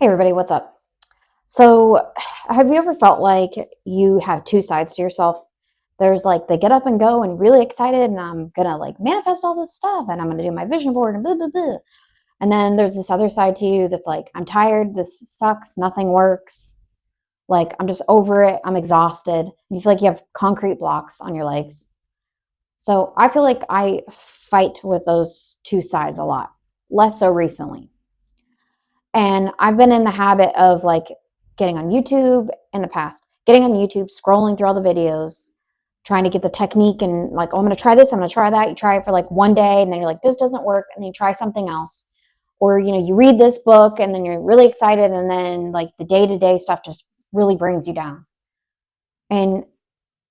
Hey everybody, what's up? So, have you ever felt like you have two sides to yourself? There's like the get up and go and really excited, and I'm gonna like manifest all this stuff, and I'm gonna do my vision board and blah blah blah. And then there's this other side to you that's like, I'm tired, this sucks, nothing works. Like, I'm just over it, I'm exhausted. And you feel like you have concrete blocks on your legs. So, I feel like I fight with those two sides a lot, less so recently. And I've been in the habit of like getting on YouTube in the past, getting on YouTube, scrolling through all the videos, trying to get the technique and like, oh, I'm going to try this, I'm going to try that. You try it for like one day and then you're like, this doesn't work. And then you try something else. Or, you read this book and then you're really excited. And then like the day to day stuff just really brings you down. And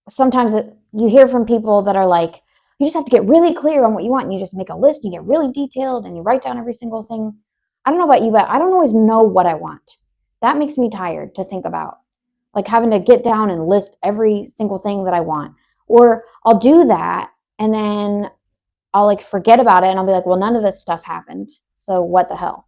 sometimes you hear from people that are like, you just have to get really clear on what you want. And you just make a list, and you get really detailed, and you write down every single thing. I don't know about you, but I don't always know what I want. That makes me tired to think about, like having to get down and list every single thing that I want. Or I'll do that and then I'll like forget about it and I'll be like, well, none of this stuff happened. So what the hell?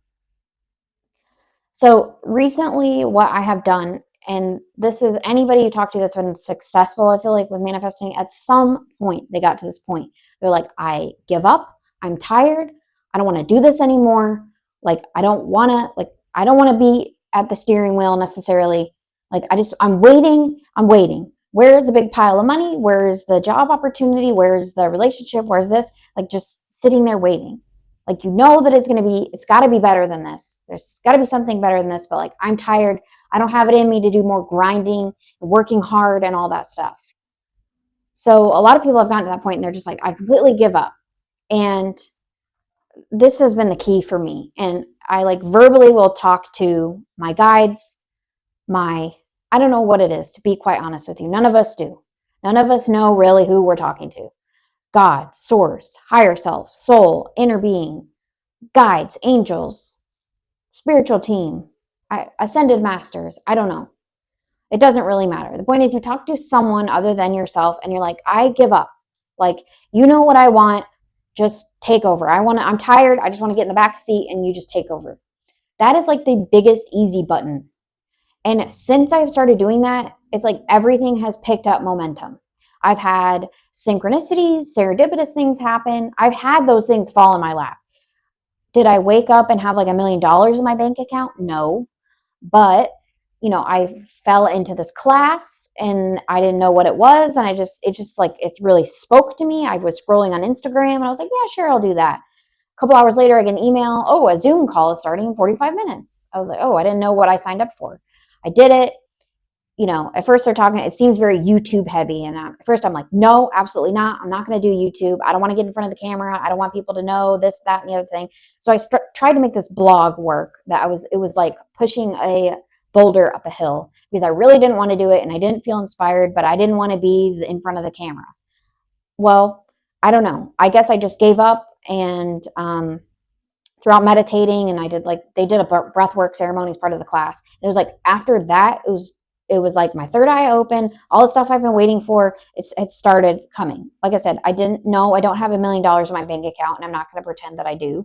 So recently, what I have done, and this is anybody you talk to that's been successful, I feel like with manifesting, at some point they got to this point. They're like, I give up. I'm tired. I don't want to do this anymore. Like, I don't want to be at the steering wheel necessarily. Like, I'm waiting. I'm waiting. Where is the big pile of money? Where is the job opportunity? Where is the relationship? Where's this? Like, just sitting there waiting. Like, that it's got to be better than this. There's got to be something better than this, but like, I'm tired. I don't have it in me to do more grinding, working hard, and all that stuff. So a lot of people have gotten to that point and they're just like, I completely give up. And this has been the key for me. And I like verbally will talk to my guides, I don't know what it is, to be quite honest with you. None of us do. None of us know really who we're talking to. God, source, higher self, soul, inner being, guides, angels, spiritual team, ascended masters. I don't know. It doesn't really matter. The point is, you talk to someone other than yourself and you're like, I give up. Like, you know what I want. Just take over. I'm tired. I just want to get in the back seat and you just take over. That is like the biggest easy button. And since I've started doing that, it's like everything has picked up momentum. I've had synchronicities, serendipitous things happen. I've had those things fall in my lap. Did I wake up and have like $1 million in my bank account? No. But, I fell into this class and I didn't know what it was. And it's really spoke to me. I was scrolling on Instagram and I was like, yeah, sure, I'll do that. A couple hours later, I get an email. Oh, a Zoom call is starting in 45 minutes. I was like, oh, I didn't know what I signed up for. I did it. At first they're talking, it seems very YouTube heavy. And at first I'm like, no, absolutely not. I'm not going to do YouTube. I don't want to get in front of the camera. I don't want people to know this, that, and the other thing. So I tried to make this blog work it was like pushing a boulder up a hill because I really didn't want to do it. And I didn't feel inspired, but I didn't want to be in front of the camera. Well, I don't know. I guess I just gave up and, throughout meditating, and they did a breath work ceremony as part of the class. And it was like after that, it was like my third eye open. All the stuff I've been waiting for, it started coming. Like I said, I didn't know. I don't have $1 million in my bank account, and I'm not going to pretend that I do.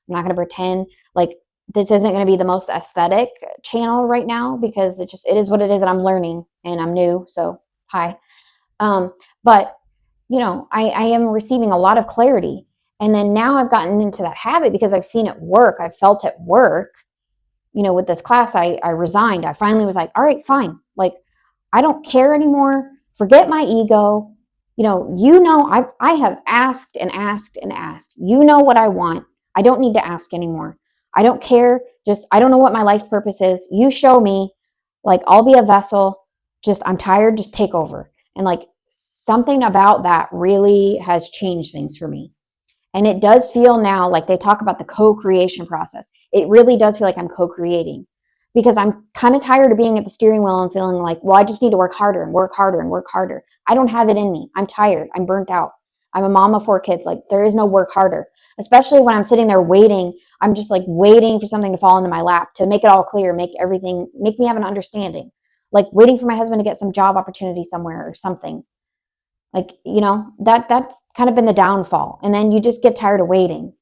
I'm not going to pretend like this isn't going to be the most aesthetic channel right now because it is what it is, and I'm learning and I'm new. So hi, but I am receiving a lot of clarity. And then now I've gotten into that habit because I've seen it work. I felt it work. With this class, I resigned. I finally was like, all right, fine. Like, I don't care anymore. Forget my ego. I have asked and asked and asked. You know what I want. I don't need to ask anymore. I don't care. I don't know what my life purpose is. You show me. Like, I'll be a vessel. I'm tired. Just take over. And like, something about that really has changed things for me. And it does feel now like they talk about the co-creation process. It really does feel like I'm co-creating because I'm kind of tired of being at the steering wheel and feeling like, well, I just need to work harder and work harder and work harder. I don't have it in me. I'm tired. I'm burnt out. I'm a mom of 4 kids. Like, there is no work harder, especially when I'm sitting there waiting. I'm just like waiting for something to fall into my lap to make it all clear, make me have an understanding, like waiting for my husband to get some job opportunity somewhere or something. Like, that's kind of been the downfall. And then you just get tired of waiting.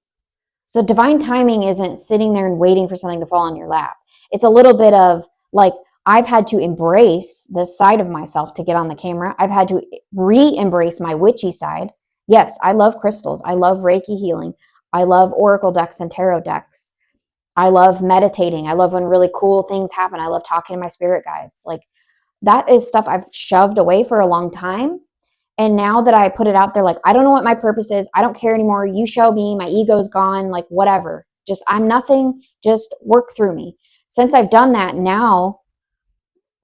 So divine timing isn't sitting there and waiting for something to fall on your lap. It's a little bit of like, I've had to embrace this side of myself to get on the camera. I've had to re-embrace my witchy side. Yes, I love crystals. I love Reiki healing. I love oracle decks and tarot decks. I love meditating. I love when really cool things happen. I love talking to my spirit guides. Like, that is stuff I've shoved away for a long time. And now that I put it out there, like, I don't know what my purpose is. I don't care anymore. You show me, my ego's gone, like, whatever. Just, I'm nothing. Just work through me. Since I've done that, now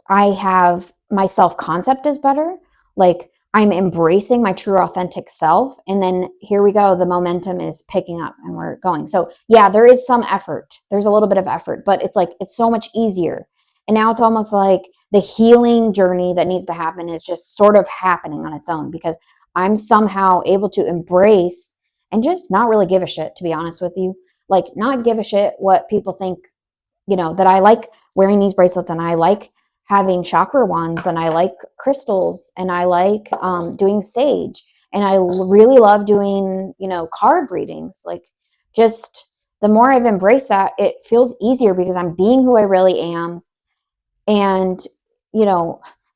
I have, my self concept is better. Like, I'm embracing my true authentic self. And then here we go. The momentum is picking up and we're going. So yeah, there is some effort. There's a little bit of effort, but it's like, it's so much easier. And now it's almost like the healing journey that needs to happen is just sort of happening on its own, because I'm somehow able to embrace and just not really give a shit, to be honest with you. Like, not give a shit what people think, that I like wearing these bracelets, and I like having chakra wands, and I like crystals, and I like doing sage, and I really love doing, card readings. Like, just the more I've embraced that, it feels easier because I'm being who I really am. And,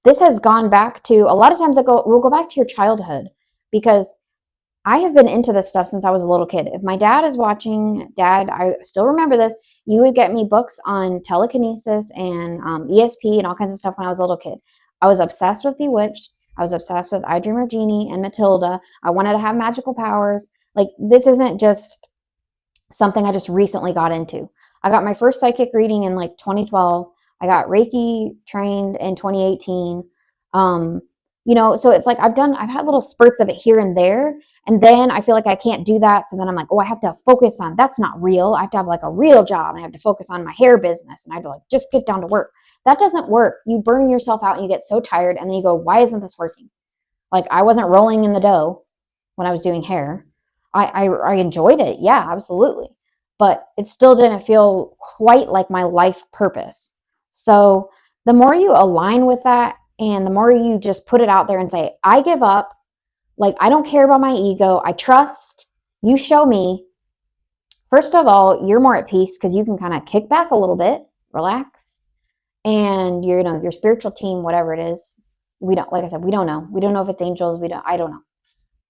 this has gone back to, a lot of times we'll go back to your childhood, because I have been into this stuff since I was a little kid. If my dad is watching, Dad, I still remember this. You would get me books on telekinesis and ESP and all kinds of stuff when I was a little kid. I was obsessed with Bewitched. I was obsessed with I Dream of Jeannie and Matilda. I wanted to have magical powers. Like, this isn't just something I just recently got into. I got my first psychic reading in like 2012. I got Reiki trained in 2018. So it's like I've had little spurts of it here and there. And then I feel like I can't do that. So then I'm like, oh, I have to focus on, that's not real. I have to have like a real job, and I have to focus on my hair business, and I have to like just get down to work. That doesn't work. You burn yourself out and you get so tired, and then you go, why isn't this working? Like, I wasn't rolling in the dough when I was doing hair. I enjoyed it. Yeah, absolutely. But it still didn't feel quite like my life purpose. So the more you align with that, and the more you just put it out there and say, I give up. Like, I don't care about my ego. I trust. You show me. First of all, you're more at peace because you can kind of kick back a little bit, relax. And your spiritual team, whatever it is, we don't, like I said, we don't know. We don't know if it's angels. I don't know.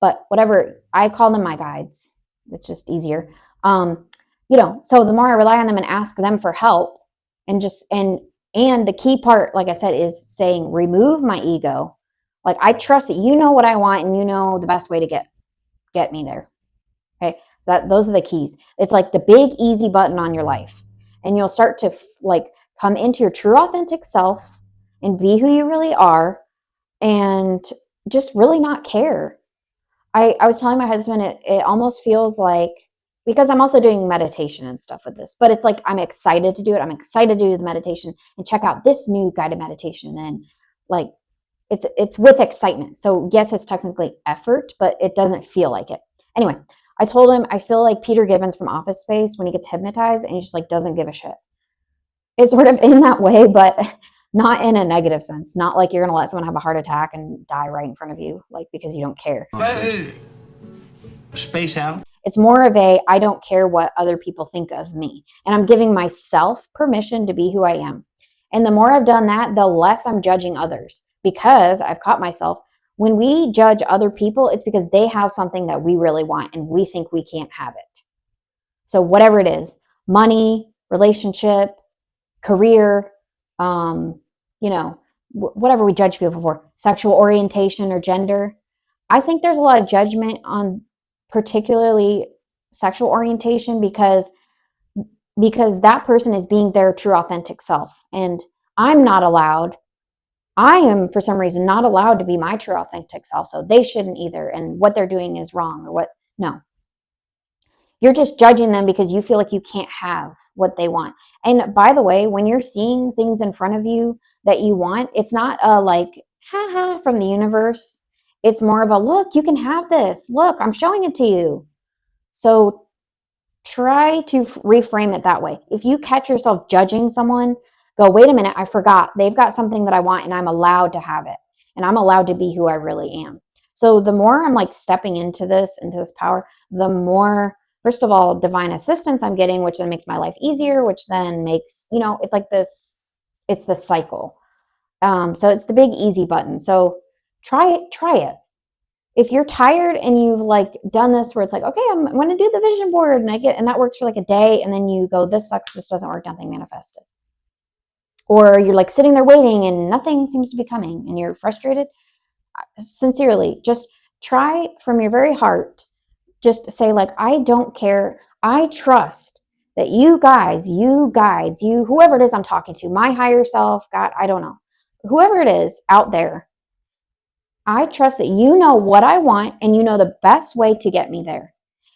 But whatever, I call them my guides. It's just easier. So the more I rely on them and ask them for help, and the key part, like I said, is saying, remove my ego. Like, I trust that you know what I want, and you know the best way to get me there. Okay. Those are the keys. It's like the big easy button on your life. And you'll start to like come into your true authentic self and be who you really are, and just really not care. I was telling my husband, it almost feels like, because I'm also doing meditation and stuff with this, but it's like, I'm excited to do it. I'm excited to do the meditation and check out this new guided meditation. And like, it's with excitement. So yes, it's technically effort, but it doesn't feel like it. Anyway, I told him, I feel like Peter Gibbons from Office Space when he gets hypnotized and he just like doesn't give a shit. It's sort of in that way, but not in a negative sense. Not like you're going to let someone have a heart attack and die right in front of you, like, because you don't care. Space out. It's more of I don't care what other people think of me. And I'm giving myself permission to be who I am. And the more I've done that, the less I'm judging others, because I've caught myself. When we judge other people, it's because they have something that we really want and we think we can't have it. So whatever it is, money, relationship, career, whatever we judge people for, sexual orientation or gender. I think there's a lot of judgment on particularly sexual orientation because that person is being their true authentic self. And I'm not allowed. I am, for some reason, not allowed to be my true authentic self. So they shouldn't either. And what they're doing is wrong, or what? No. You're just judging them because you feel like you can't have what they want. And by the way, when you're seeing things in front of you that you want, it's not a like, haha, from the universe. It's more of a, look, you can have this. Look, I'm showing it to you. So try to reframe it that way. If you catch yourself judging someone, go, wait a minute, I forgot. They've got something that I want, and I'm allowed to have it. And I'm allowed to be who I really am. So the more I'm like stepping into this power, the more first of all, divine assistance I'm getting, which then makes my life easier, which then makes, it's like this, it's the cycle. So it's the big easy button. So try it. If you're tired and you've like done this where it's like, okay, I'm going to do the vision board and that works for like a day. And then you go, this sucks. This doesn't work. Nothing manifested. Or you're like sitting there waiting and nothing seems to be coming and you're frustrated. Sincerely, just try from your very heart. Just say like, I don't care. I trust that you guys, you guides, you, whoever it is I'm talking to, my higher self, God, I don't know, whoever it is out there, I trust that you know what I want and you know the best way to get me there.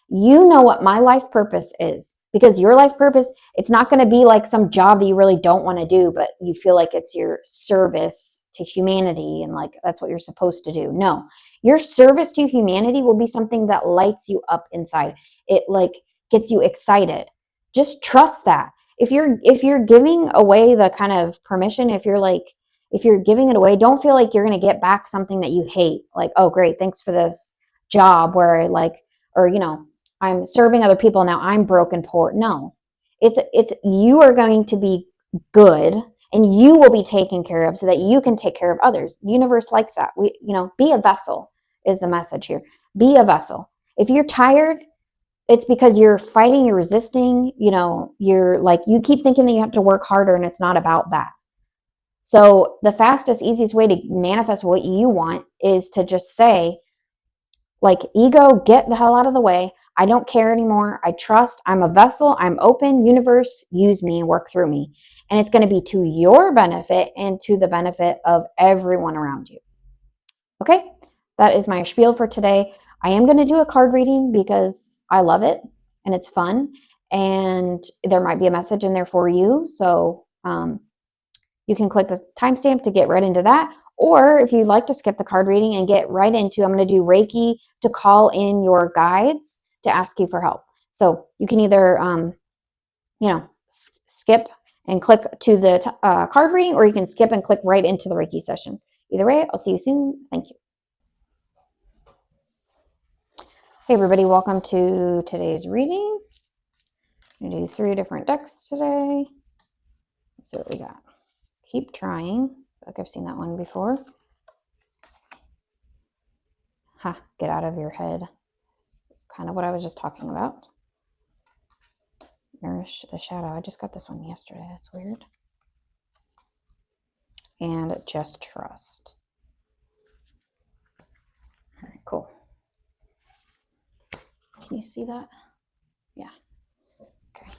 You know what my life purpose is, because your life purpose, it's not going to be like some job that you really don't want to do, but you feel like it's your service to humanity and like that's what you're supposed to do. No, your service to humanity will be something that lights you up inside. It like gets you excited. Just trust that. If you're giving away the kind of permission, if you're giving it away, don't feel like you're going to get back something that you hate. Like, oh, great, thanks for this job where I like, or, I'm serving other people. Now I'm broken, poor. No, it's, you are going to be good and you will be taken care of so that you can take care of others. The universe likes that. Be a vessel is the message here. Be a vessel. If you're tired, it's because you're fighting, you're resisting, you're like, you keep thinking that you have to work harder and it's not about that. So the fastest, easiest way to manifest what you want is to just say, like, ego, get the hell out of the way. I don't care anymore. I trust. I'm a vessel. I'm open. Universe, use me and work through me. And it's going to be to your benefit and to the benefit of everyone around you. Okay, that is my spiel for today. I am going to do a card reading because I love it and it's fun. And there might be a message in there for you. So, you can click the timestamp to get right into that. Or if you'd like to skip the card reading and get right into, I'm going to do Reiki to call in your guides to ask you for help. So you can either, skip and click to the card reading, or you can skip and click right into the Reiki session. Either way, I'll see you soon. Thank you. Hey, everybody. Welcome to today's reading. I'm going to do 3 different decks today. Let's see what we got. Keep trying. Like I've seen that one before. Get out of your head. Kind of what I was just talking about. Nourish the shadow. I just got this one yesterday. That's weird. And just trust. All right, cool. Can you see that? Yeah. Okay.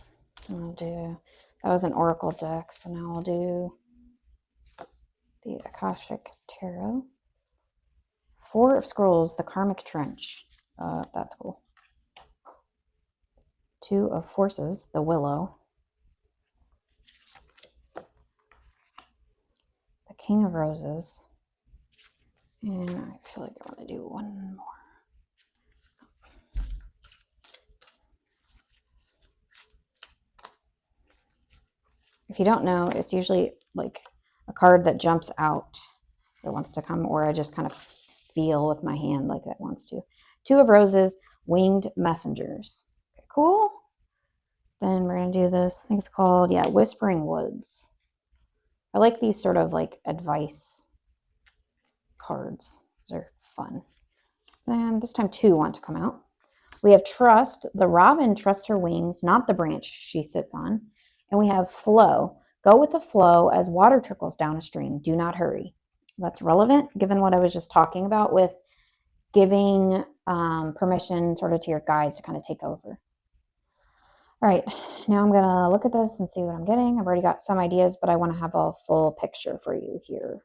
I'll do, that was an Oracle deck, so now I'll do the Akashic Tarot. 4 of Scrolls, the Karmic Trench. That's cool. 2 of Forces, the Willow. The King of Roses. And I feel like I want to do one more. If you don't know, it's usually like a card that jumps out that wants to come, or I just kind of feel with my hand like that wants to. 2 of Roses, Winged Messengers. Okay, cool. Then we're going to do this. I think it's called, Whispering Woods. I like these sort of like advice cards. They're fun. And this time 2 want to come out. We have Trust. The robin trusts her wings, not the branch she sits on. And we have Flow. Go with the flow as water trickles down a stream. Do not hurry. That's relevant given what I was just talking about with giving permission sort of to your guides to kind of take over. All right, now I'm going to look at this and see what I'm getting. I've already got some ideas, but I want to have a full picture for you here.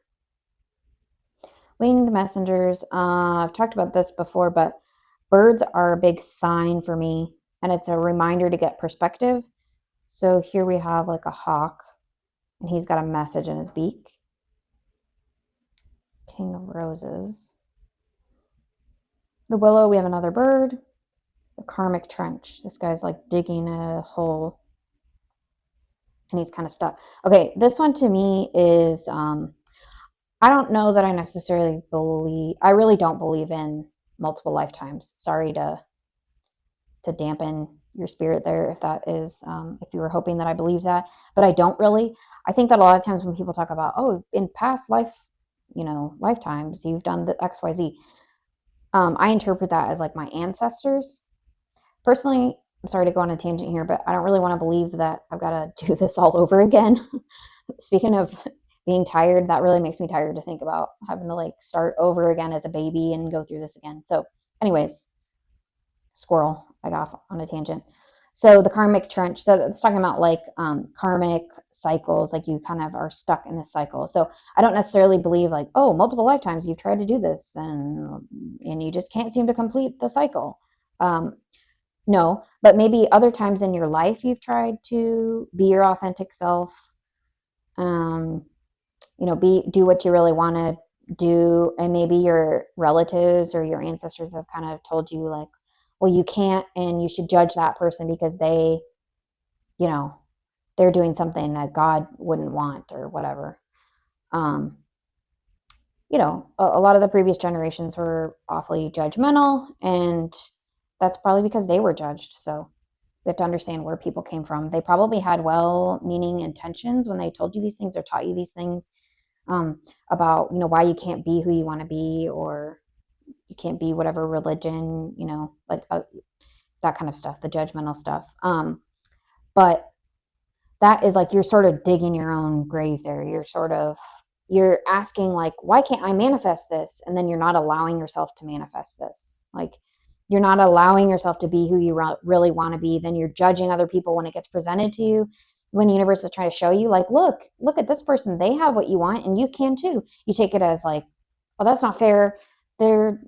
Winged messengers. I've talked about this before, but birds are a big sign for me, and it's a reminder to get perspective. So here we have like a hawk, and he's got a message in his beak. King of Roses. The Willow, we have another bird. The Karmic Trench. This guy's like digging a hole, and he's kind of stuck. Okay, this one to me is, I don't know that I necessarily believe, I really don't believe in multiple lifetimes. Sorry to to dampen your spirit there, if that is, if you were hoping that I believe that, but I don't really. I think that a lot of times when people talk about, oh, in past lifetimes, you've done the XYZ, I interpret that as like my ancestors. Personally, I'm sorry to go on a tangent here, but I don't really want to believe that I've got to do this all over again. Speaking of being tired, that really makes me tired to think about having to like start over again as a baby and go through this again. So, anyways, squirrel, I got off on a tangent. So the karmic trench, so it's talking about like karmic cycles, like you kind of are stuck in this cycle. So I don't necessarily believe like, oh, multiple lifetimes you've tried to do this and you just can't seem to complete the cycle. No, but maybe other times in your life you've tried to be your authentic self, um, do what you really want to do, and maybe your relatives or your ancestors have kind of told you like, well, you can't, and you should judge that person because you know, they're doing something that God wouldn't want or whatever. Um, a lot of the previous generations were awfully judgmental, and that's probably because they were judged. So we have to understand where people came from. They probably had well-meaning intentions when they told you these things or taught you these things, about why you can't be who you want to be, or you can't be whatever religion, like that kind of stuff, the judgmental stuff. But that is like you're sort of digging your own grave there. You're asking like, why can't I manifest this? And then you're not allowing yourself to manifest this. Like you're not allowing yourself to be who you really want to be. Then you're judging other people when it gets presented to you. When the universe is trying to show you, like, look at this person. They have what you want, and you can too. You take it as like, oh, that's not fair. They're,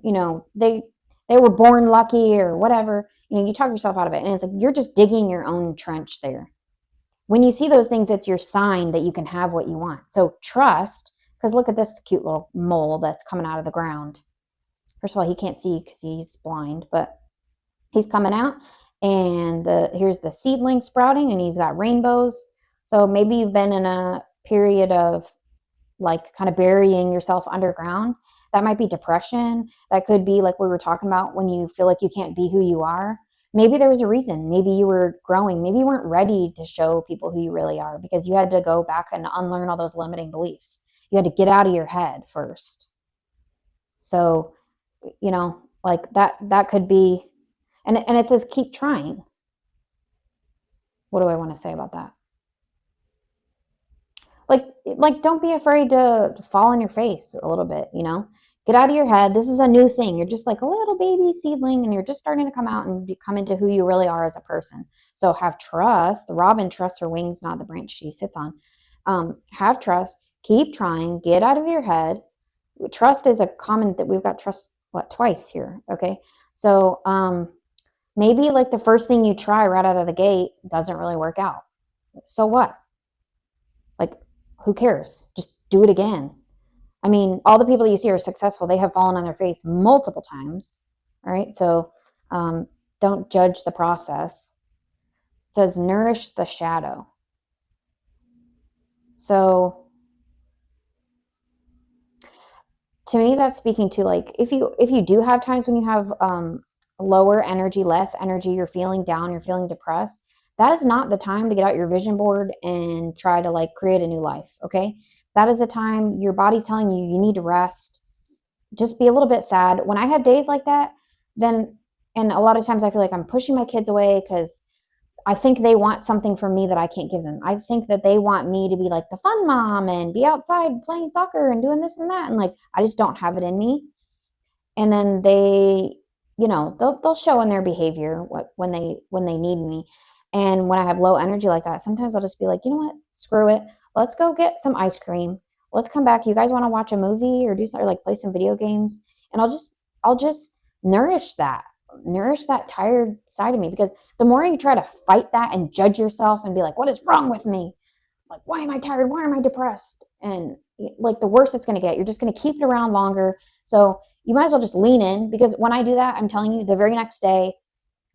they were born lucky or whatever. You talk yourself out of it, and it's like you're just digging your own trench there. When you see those things, it's your sign that you can have what you want. So trust, because look at this cute little mole that's coming out of the ground. First of all, he can't see because he's blind, but he's coming out, and here's the seedling sprouting, and he's got rainbows. So maybe you've been in a period of like kind of burying yourself underground. That might be depression. That could be like we were talking about when you feel like you can't be who you are. Maybe there was a reason. Maybe you were growing. Maybe you weren't ready to show people who you really are because you had to go back and unlearn all those limiting beliefs. You had to get out of your head first. So, like that could be, and it says keep trying. What do I want to say about that? Like don't be afraid to fall on your face a little bit. Get out of your head. This is a new thing. You're just like a little baby seedling, and you're just starting to come out and come into who you really are as a person. So have trust. The robin trusts her wings, not the branch she sits on. Have trust. Keep trying. Get out of your head. Trust is a common that we've got trust twice here. Okay, so maybe like the first thing you try right out of the gate doesn't really work out. So what? Like, who cares? Just do it again. I mean, all the people you see are successful. They have fallen on their face multiple times. All right. So don't judge the process. It says nourish the shadow. So to me, that's speaking to like if you do have times when you have lower energy, less energy, you're feeling down, you're feeling depressed, that is not the time to get out your vision board and try to like create a new life. Okay. That is a time your body's telling you you need to rest. Just be a little bit sad. When I have days like that, then, and a lot of times I feel like I'm pushing my kids away because I think they want something from me that I can't give them. I think that they want me to be like the fun mom and be outside playing soccer and doing this and that. And like, I just don't have it in me. And then they'll show in their behavior when they need me. And when I have low energy like that, sometimes I'll just be like, you know what, screw it. Let's go get some ice cream. Let's come back. You guys want to watch a movie or do something, or like play some video games? And I'll just nourish that tired side of me, because the more you try to fight that and judge yourself and be like, what is wrong with me? Like, why am I tired? Why am I depressed? And like the worse it's going to get. You're just going to keep it around longer. So you might as well just lean in, because when I do that, I'm telling you, the very next day,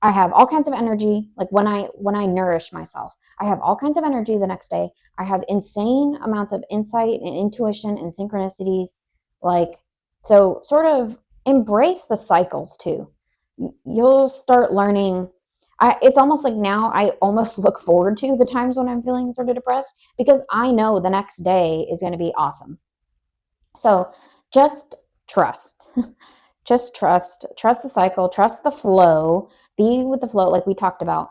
I have all kinds of energy. Like when I nourish myself, I have all kinds of energy the next day. I have insane amounts of insight and intuition and synchronicities. Like, so sort of embrace the cycles too. You'll start learning It's almost like now I almost look forward to the times when I'm feeling sort of depressed because I know the next day is going to be awesome. So just trust. Just trust the cycle, trust the flow, be with the flow like we talked about.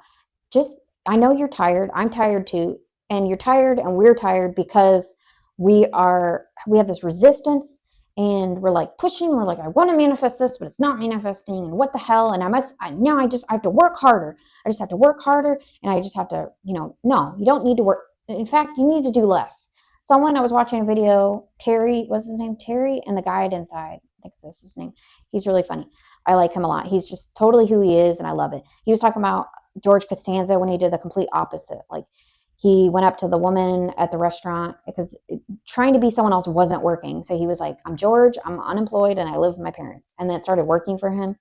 Just, I know you're tired. I'm tired too. And you're tired and we're tired because we have this resistance and we're like pushing, we're like, I want to manifest this, but it's not manifesting. And what the hell? And I have to work harder. I just have to work harder and I just have to, no, you don't need to work. In fact, you need to do less. Someone, I was watching a video, Terry, what's his name? Terry and the guide inside. I think that's his name. He's really funny. I like him a lot. He's just totally who he is, and I love it. He was talking about George Costanza when he did the complete opposite. Like, he went up to the woman at the restaurant because trying to be someone else wasn't working. So he was like, I'm George, I'm unemployed, and I live with my parents. And then it started working for him.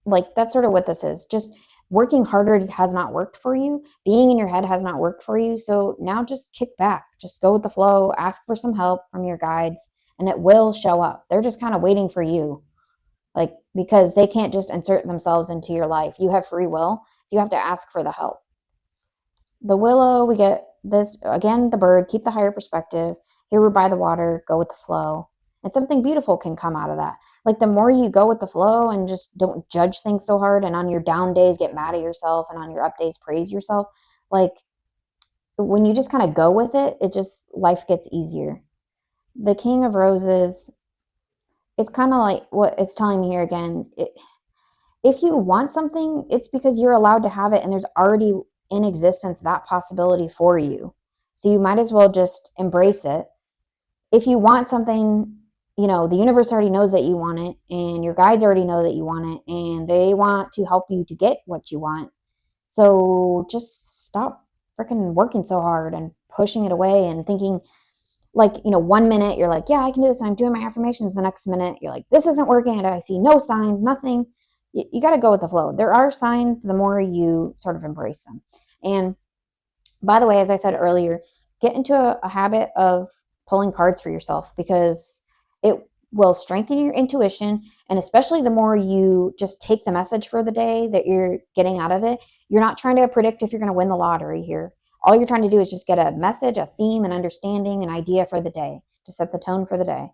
Like, that's sort of what this is. Just working harder has not worked for you. Being in your head has not worked for you. So now just kick back. Just go with the flow. Ask for some help from your guides, and it will show up. They're just kind of waiting for you. Like, because they can't just insert themselves into your life. You have free will, so you have to ask for the help. The willow, we get this again, the bird, keep the higher perspective. Here we're by the water, go with the flow. And something beautiful can come out of that. Like, the more you go with the flow and just don't judge things so hard, and on your down days get mad at yourself, and on your up days praise yourself, like, when you just kind of go with it, life gets easier. The King of Roses, it's kind of like what it's telling me here again. If you want something, it's because you're allowed to have it, and there's already in existence that possibility for you. So you might as well just embrace it. If you want something, the universe already knows that you want it, and your guides already know that you want it, and they want to help you to get what you want. So just stop freaking working so hard and pushing it away and thinking, like, 1 minute you're like, yeah, I can do this, and I'm doing my affirmations. The next minute you're like, this isn't working, and I see no signs, nothing. You got to go with the flow. There are signs the more you sort of embrace them. And by the way, as I said earlier, get into a habit of pulling cards for yourself, because it will strengthen your intuition. And especially the more you just take the message for the day that you're getting out of it, you're not trying to predict if you're going to win the lottery here. All you're trying to do is just get a message, a theme, an understanding, an idea for the day to set the tone for the day.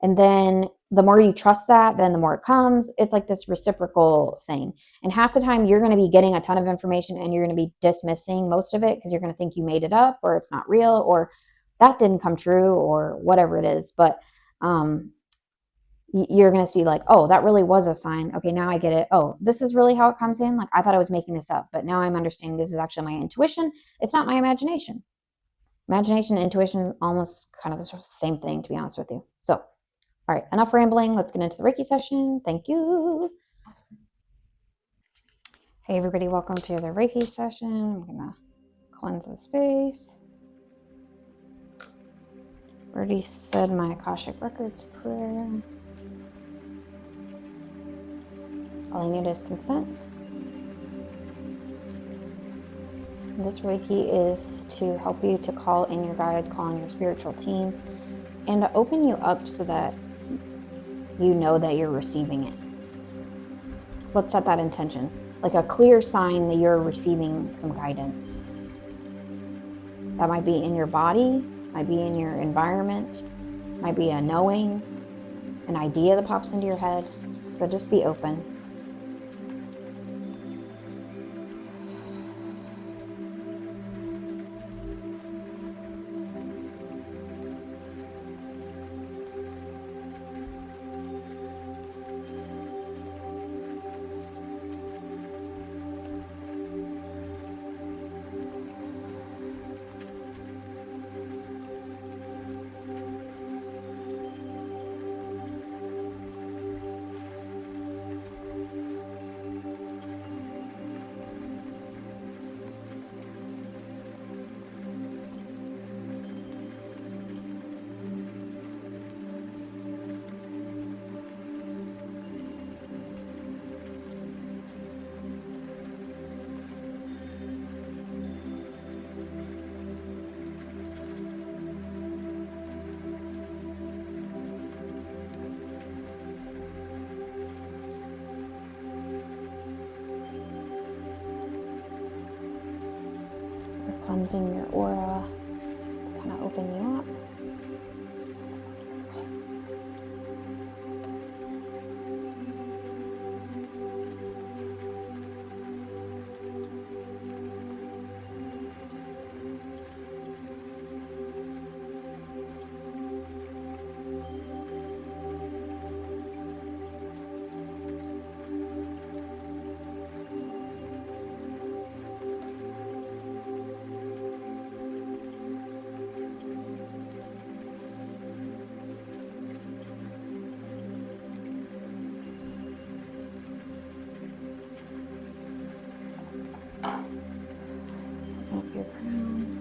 And then the more you trust that, then the more it comes. It's like this reciprocal thing. And half the time you're going to be getting a ton of information and you're going to be dismissing most of it because you're going to think you made it up, or it's not real, or that didn't come true, or whatever it is. But you're going to see like, oh, that really was a sign. Okay, now I get it. Oh, this is really how it comes in. Like, I thought I was making this up, but now I'm understanding this is actually my intuition. It's not my imagination. Imagination and intuition, almost kind of the same thing, to be honest with you. So, all right, enough rambling. Let's get into the Reiki session. Thank you. Hey, everybody, welcome to the Reiki session. I'm going to cleanse the space. Already said my Akashic Records prayer. All I need is consent. This Reiki is to help you to call in your guides, call in your spiritual team, and to open you up so that you know that you're receiving it. Let's set that intention, like a clear sign that you're receiving some guidance. That might be in your body, might be in your environment, might be a knowing, an idea that pops into your head. So just be open. cleansing your aura, kind of open you up. Open up your crown.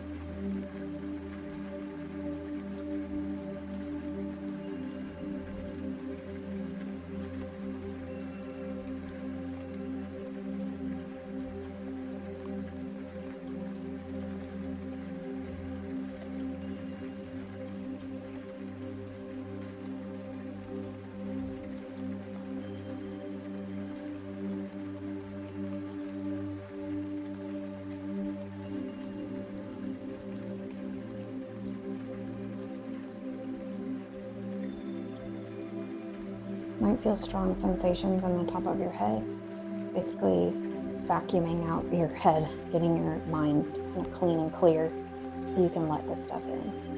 Might feel strong sensations on the top of your head, basically vacuuming out your head, getting your mind kind of clean and clear so you can let this stuff in.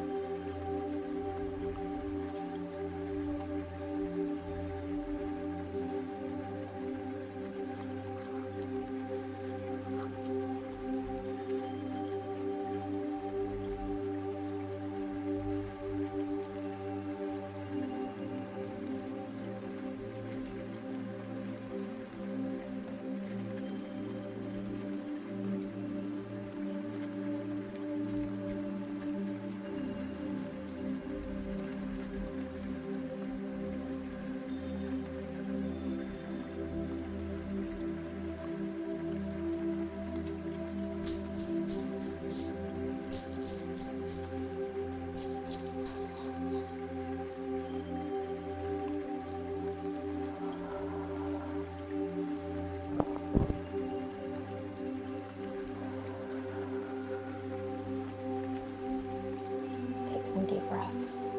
Take some deep breaths.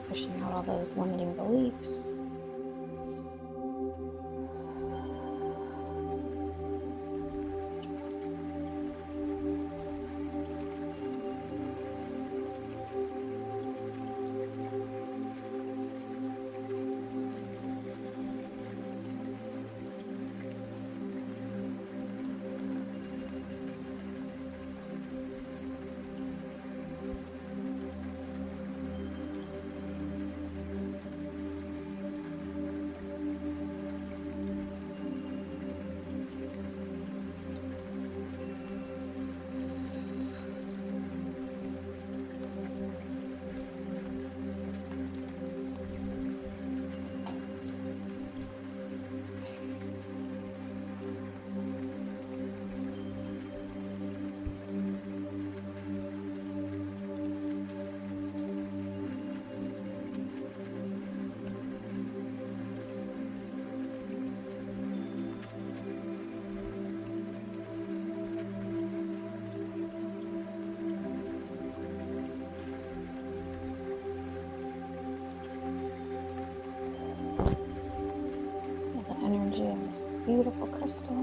Pushing out all those limiting beliefs. Energy of this beautiful crystal.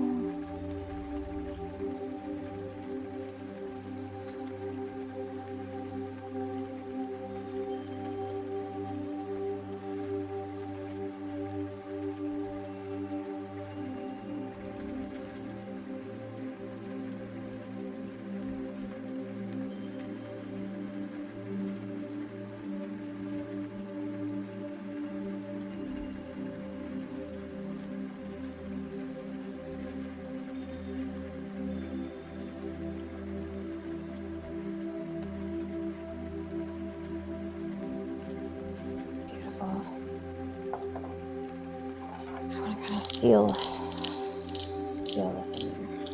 Seal this in there.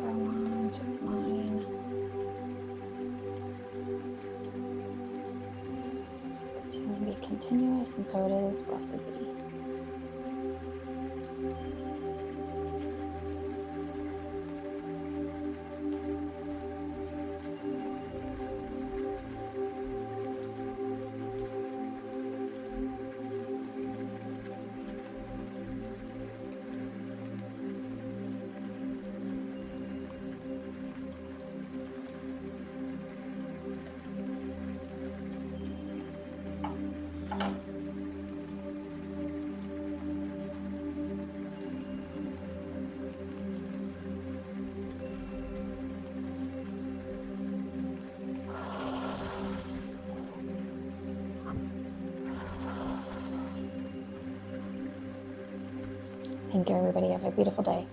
Go on to mine. continuous, and so it is. Blessed be. Thank you, everybody. Have a beautiful day.